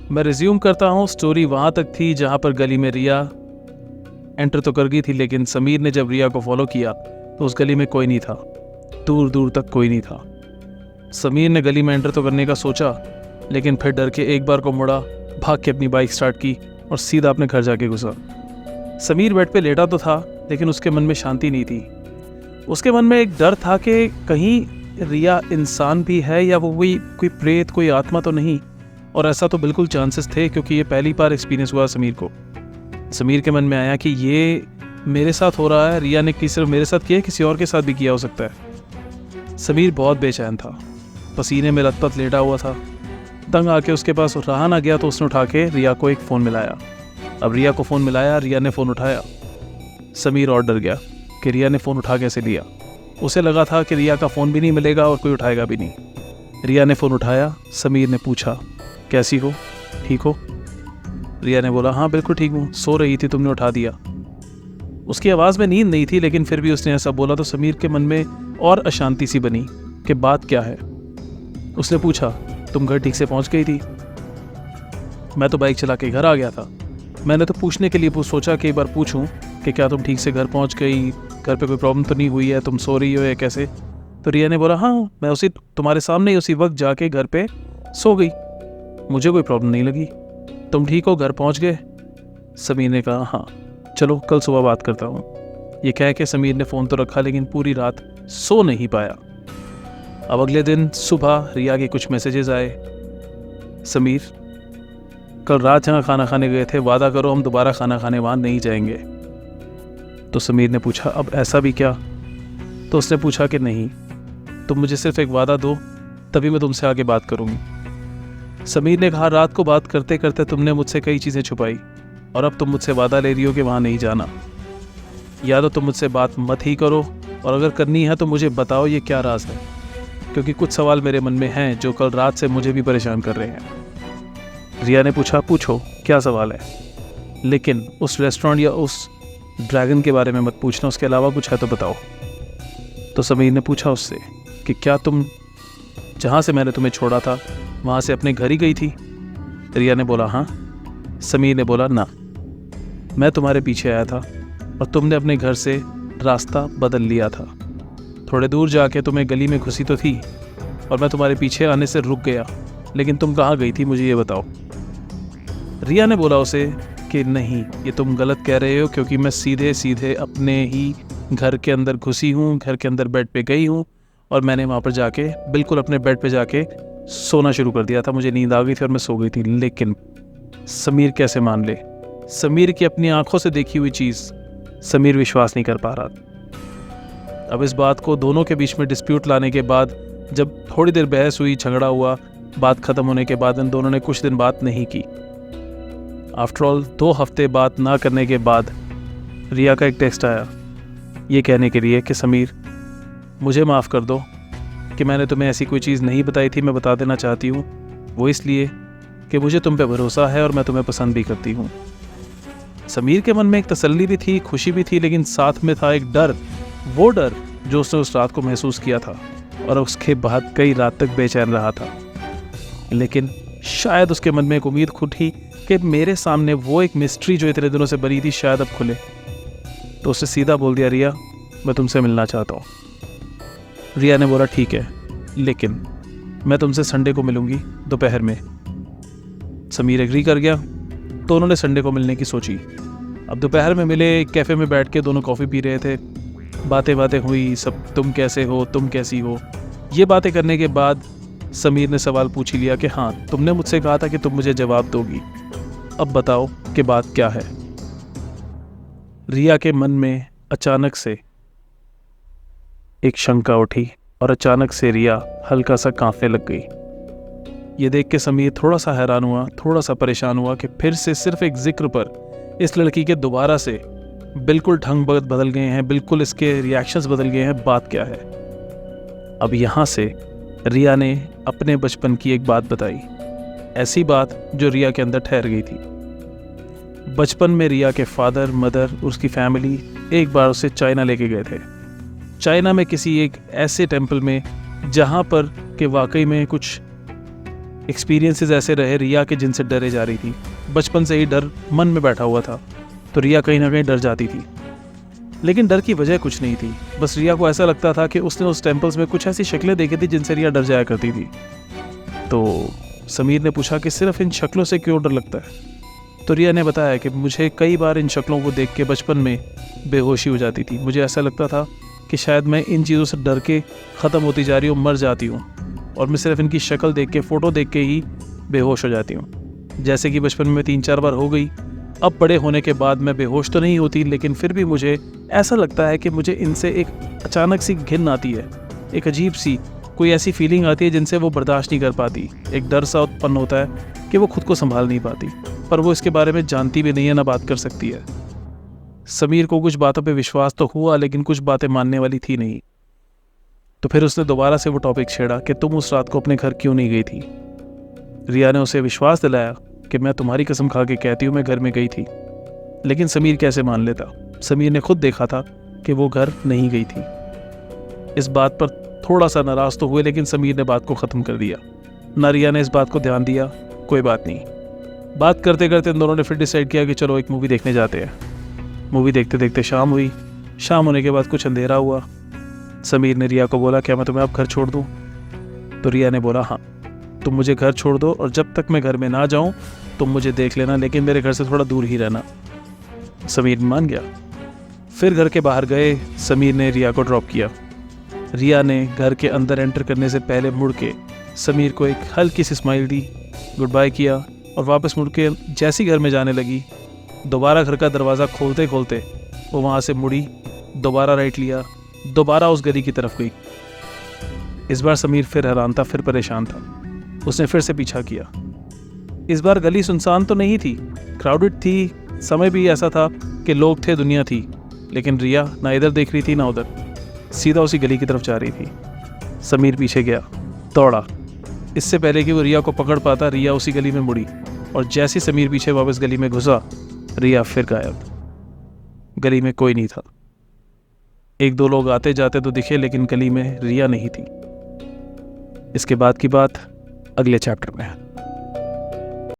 मैं रिज्यूम करता हूँ। स्टोरी वहाँ तक थी जहाँ पर गली में रिया एंटर तो कर गई थी, लेकिन समीर ने जब रिया को फॉलो किया तो उस गली में कोई नहीं था, दूर दूर तक कोई नहीं था। समीर ने गली में एंटर तो करने का सोचा, लेकिन फिर डर के एक बार को मुड़ा, भाग के अपनी बाइक स्टार्ट की और सीधा अपने घर जाके घुसा। समीर बेड पे लेटा तो था, लेकिन उसके मन में शांति नहीं थी। उसके मन में एक डर था कि कहीं रिया इंसान भी है या वो कोई प्रेत, कोई आत्मा तो नहीं। और ऐसा तो बिल्कुल चांसेस थे, क्योंकि ये पहली बार एक्सपीरियंस हुआ समीर को। समीर के मन में आया कि ये मेरे साथ हो रहा है, रिया ने सिर्फ मेरे साथ किया, किसी और के साथ भी किया हो सकता है। समीर बहुत बेचैन था, पसीने में लथपथ लेटा हुआ था। तंग आके उसके पास रहा ना गया तो उसने उठा के रिया को एक फ़ोन मिलाया। अब रिया को फ़ोन मिलाया, रिया ने फ़ोन उठाया। समीर और डर गया कि रिया ने फ़ोन उठा कैसे लिया। उसे लगा था कि रिया का फ़ोन भी नहीं मिलेगा और कोई उठाएगा भी नहीं। रिया ने फ़ोन उठाया। समीर ने पूछा, कैसी हो, ठीक हो? रिया ने बोला, हाँ बिल्कुल ठीक हूँ, सो रही थी, तुमने उठा दिया। उसकी आवाज़ में नींद नहीं थी, लेकिन फिर भी उसने ऐसा बोला तो समीर के मन में और अशांति सी बनी कि बात क्या है। उसने पूछा, तुम घर ठीक से पहुँच गई थी? मैं तो बाइक चला के घर आ गया था। मैंने तो पूछने के लिए सोचा कि एक बार पूछूं कि क्या तुम ठीक से घर पहुंच गई, घर पे कोई प्रॉब्लम तो नहीं हुई है, तुम सो रही हो या कैसे? तो रिया ने बोला, हाँ मैं उसी तुम्हारे सामने ही उसी वक्त जाके घर पे सो गई, मुझे कोई प्रॉब्लम नहीं लगी। तुम ठीक हो, घर पहुंच गए? समीर ने कहा, हाँ चलो कल सुबह बात करता हूँ। ये कह के समीर ने फ़ोन तो रखा, लेकिन पूरी रात सो नहीं पाया। अब अगले दिन सुबह रिया के कुछ मैसेजेस आए। समीर, कल रात जहाँ खाना खाने गए थे, वादा करो हम दोबारा खाना खाने वहाँ नहीं जाएंगे। तो समीर ने पूछा, अब ऐसा भी क्या? तो उसने पूछा कि नहीं, तुम मुझे सिर्फ एक वादा दो, तभी मैं तुमसे आगे बात करूँगी। समीर ने कहा, रात को बात करते करते तुमने मुझसे कई चीज़ें छुपाई और अब तुम मुझसे वादा ले रही हो कि वहाँ नहीं जाना। या तो तुम मुझसे बात मत ही करो, और अगर करनी है तो मुझे बताओ ये क्या राज है, क्योंकि कुछ सवाल मेरे मन में हैं जो कल रात से मुझे भी परेशान कर रहे हैं। रिया ने पूछा, पूछो क्या सवाल है, लेकिन उस रेस्टोरेंट या उस ड्रैगन के बारे में मत पूछना, उसके अलावा कुछ है तो बताओ। तो समीर ने पूछा उससे कि क्या तुम जहाँ से मैंने तुम्हें छोड़ा था वहाँ से अपने घर ही गई थी? रिया ने बोला, हाँ। समीर ने बोला, ना, मैं तुम्हारे पीछे आया था और तुमने अपने घर से रास्ता बदल लिया था। थोड़े दूर जाके तुम्हें गली में घुसी तो थी और मैं तुम्हारे पीछे आने से रुक गया, लेकिन तुम कहाँ गई थी मुझे ये बताओ। रिया ने बोला उसे कि नहीं, ये तुम गलत कह रहे हो, क्योंकि मैं सीधे सीधे अपने ही घर के अंदर घुसी हूँ, घर के अंदर बेड पे गई हूँ और मैंने वहाँ पर जाके बिल्कुल अपने बेड पे जाके सोना शुरू कर दिया था। मुझे नींद आ गई थी और मैं सो गई थी। लेकिन समीर कैसे मान ले? समीर की अपनी आंखों से देखी हुई चीज़ समीर विश्वास नहीं कर पा रहा। अब इस बात को दोनों के बीच में डिस्प्यूट लाने के बाद, जब थोड़ी देर बहस हुई, झगड़ा हुआ, बात ख़त्म होने के बाद इन दोनों ने कुछ दिन बात नहीं की। आफ्टर ऑल 2 हफ्ते बात ना करने के बाद रिया का एक टेक्स्ट आया, ये कहने के लिए कि समीर, मुझे माफ़ कर दो कि मैंने तुम्हें ऐसी कोई चीज़ नहीं बताई थी। मैं बता देना चाहती हूँ, वो इसलिए कि मुझे तुम पे भरोसा है और मैं तुम्हें पसंद भी करती हूँ। समीर के मन में एक तसल्ली भी थी, खुशी भी थी, लेकिन साथ में था एक डर, वो डर जो उसने उस रात को महसूस किया था और उसके बाद कई रात तक बेचैन रहा था। लेकिन शायद उसके मन में एक उम्मीद उठी कि मेरे सामने वो एक मिस्ट्री जो इतने दिनों से बनी थी शायद अब खुले। तो उसने सीधा बोल दिया, रिया मैं तुमसे मिलना चाहता हूँ। रिया ने बोला, ठीक है, लेकिन मैं तुमसे संडे को मिलूंगी दोपहर में। समीर एग्री कर गया, तो उन्होंने संडे को मिलने की सोची। अब दोपहर में मिले, एक कैफ़े में बैठ के दोनों कॉफ़ी पी रहे थे, बातें हुई, सब तुम कैसे हो, तुम कैसी हो, ये बातें करने के बाद समीर ने सवाल पूछ ही लिया कि हाँ, तुमने मुझसे कहा था कि तुम मुझे जवाब दोगी, अब बताओ कि बात क्या है। रिया के मन में अचानक से एक शंका उठी और अचानक से रिया हल्का सा कांपने लग गई। ये देख के समीर थोड़ा सा हैरान हुआ, थोड़ा सा परेशान हुआ कि फिर से सिर्फ एक जिक्र पर इस लड़की के दोबारा से बिल्कुल ढंग बदल गए हैं, बिल्कुल इसके रिएक्शंस बदल गए हैं, बात क्या है। अब यहाँ से रिया ने अपने बचपन की एक बात बताई, ऐसी बात जो रिया के अंदर ठहर गई थी। बचपन में रिया के फादर, मदर, उसकी फैमिली एक बार उसे चाइना लेके गए थे। चाइना में किसी एक ऐसे टेम्पल में जहाँ पर कि वाकई में कुछ एक्सपीरियंसेस ऐसे रहे रिया के जिनसे डरे जा रही थी। बचपन से ही डर मन में बैठा हुआ था, तो रिया कहीं ना कहीं डर जाती थी। लेकिन डर की वजह कुछ नहीं थी, बस रिया को ऐसा लगता था कि उसने उस टेम्पल्स में कुछ ऐसी शक्लें देखी थी जिनसे रिया डर जाया करती थी। तो समीर ने पूछा कि सिर्फ इन शक्लों से क्यों डर लगता है? तो रिया ने बताया कि मुझे कई बार इन शक्लों को देख के बचपन में बेहोशी हो जाती थी। मुझे ऐसा लगता था कि शायद मैं इन चीज़ों से डर के ख़त्म होती जा रही हूँ, मर जाती हूँ, और मैं सिर्फ इनकी शक्ल देख के, फ़ोटो देख के ही बेहोश हो जाती हूँ। जैसे कि बचपन में 3-4 बार हो गई। अब बड़े होने के बाद मैं बेहोश तो नहीं होती, लेकिन फिर भी मुझे ऐसा लगता है कि मुझे इनसे एक अचानक सी घिन आती है, एक अजीब सी कोई ऐसी फीलिंग आती है जिनसे वो बर्दाश्त नहीं कर पाती। एक डर सा उत्पन्न होता है कि वो खुद को संभाल नहीं पाती, पर वो इसके बारे में जानती भी नहीं है, ना बात कर सकती है। समीर को कुछ बातों पे विश्वास तो हुआ, लेकिन कुछ बातें मानने वाली थी नहीं। तो फिर उसने दोबारा से वो टॉपिक छेड़ा कि तुम उस रात को अपने घर क्यों नहीं गई थी। रिया ने उसे विश्वास दिलाया कि मैं तुम्हारी कसम खा के कहती हूँ मैं घर में गई थी। लेकिन समीर कैसे मान लेता? समीर ने खुद देखा था कि वो घर नहीं गई थी। इस बात पर थोड़ा सा नाराज तो हुए, लेकिन समीर ने बात को ख़त्म कर दिया। ना रिया ने इस बात को ध्यान दिया। कोई बात नहीं। बात करते करते इन दोनों ने फिर डिसाइड किया कि चलो एक मूवी देखने जाते हैं। मूवी देखते देखते शाम हुई। शाम होने के बाद कुछ अंधेरा हुआ। समीर ने रिया को बोला, क्या मैं तुम्हें अब घर छोड़ दूँ? तो रिया ने बोला, हाँ, तुम मुझे घर छोड़ दो, और जब तक मैं घर में ना जाऊँ तुम मुझे देख लेना, लेकिन मेरे घर से थोड़ा दूर ही रहना। समीर मान गया। फिर घर के बाहर गए। समीर ने रिया को ड्रॉप किया। रिया ने घर के अंदर एंटर करने से पहले मुड़ के समीर को एक हल्की सी स्माइल दी, गुड बाय किया, और वापस मुड़ के जैसी घर में जाने लगी, दोबारा घर का दरवाज़ा खोलते खोलते वो वहाँ से मुड़ी, दोबारा राइट लिया, दोबारा उस गली की तरफ गई। इस बार समीर फिर हैरान था, फिर परेशान था। उसने फिर से पीछा किया। इस बार गली सुनसान तो नहीं थी, क्राउडेड थी। समय भी ऐसा था कि लोग थे, दुनिया थी, लेकिन रिया ना इधर देख रही थी ना उधर, सीधा उसी गली की तरफ जा रही थी। समीर पीछे गया, दौड़ा। इससे पहले कि वो रिया को पकड़ पाता, रिया उसी गली में मुड़ी, और जैसे समीर पीछे वापस गली में घुसा, रिया फिर गायब। गली में कोई नहीं था। 1-2 लोग आते जाते तो दिखे, लेकिन गली में रिया नहीं थी। इसके बाद की बात अगले चैप्टर में है।